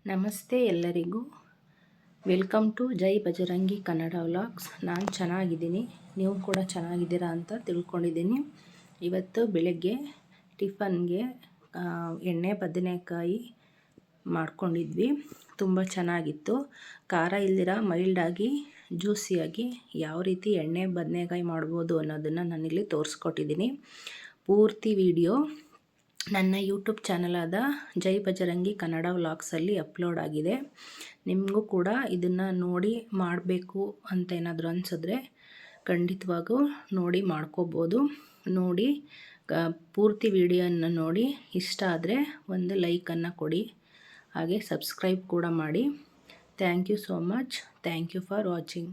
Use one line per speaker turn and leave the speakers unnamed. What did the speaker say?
ನಮಸ್ತೆ ಎಲ್ಲರಿಗೂ, welcome to Jai Bajrangi Kannada vlogs. ನಾನು ಚೆನ್ನಾಗಿದ್ದೀನಿ, ನೀವು ಕೂಡ ಚೆನ್ನಾಗಿದ್ದೀರಾ ಅಂತ ತಿಳ್ಕೊಂಡಿದ್ದೀನಿ. ಇವತ್ತು ಬೆಳಗ್ಗೆ ಟಿಫನ್ಗೆ ಎಣ್ಣೆ ಬದನೆಕಾಯಿ ಮಾಡ್ಕೊಂಡಿದ್ವಿ. ತುಂಬ ಚೆನ್ನಾಗಿತ್ತು. ಖಾರ ಇಲ್ದಿರ ಮೈಲ್ಡಾಗಿ ಜ್ಯೂಸಿಯಾಗಿ ಯಾವ ರೀತಿ ಎಣ್ಣೆ ಬದನೆಕಾಯಿ ಮಾಡ್ಬೋದು ಅನ್ನೋದನ್ನು ನಾನಿಲ್ಲಿ ತೋರಿಸ್ಕೊಟ್ಟಿದ್ದೀನಿ. ಪೂರ್ತಿ ವಿಡಿಯೋ ನನ್ನ ಯೂಟ್ಯೂಬ್ ಚಾನಲಾದ ಜೈ ಬಜರಂಗಿ ಕನ್ನಡ ವ್ಲಾಗ್ಸಲ್ಲಿ ಅಪ್ಲೋಡ್ ಆಗಿದೆ. ನಿಮಗೂ ಕೂಡ ಇದನ್ನು ನೋಡಿ ಮಾಡಬೇಕು ಅಂತ ಏನಾದರೂ ಅನಿಸಿದ್ರೆ ಖಂಡಿತವಾಗೂ ನೋಡಿ ಮಾಡ್ಕೋಬೋದು. ನೋಡಿ ಪೂರ್ತಿ ವಿಡಿಯೋನ ನೋಡಿ ಇಷ್ಟ ಆದರೆ ಒಂದು ಲೈಕನ್ನು ಕೊಡಿ, ಹಾಗೆ ಸಬ್ಸ್ಕ್ರೈಬ್ ಕೂಡ ಮಾಡಿ. Thank you so much. Thank you for watching.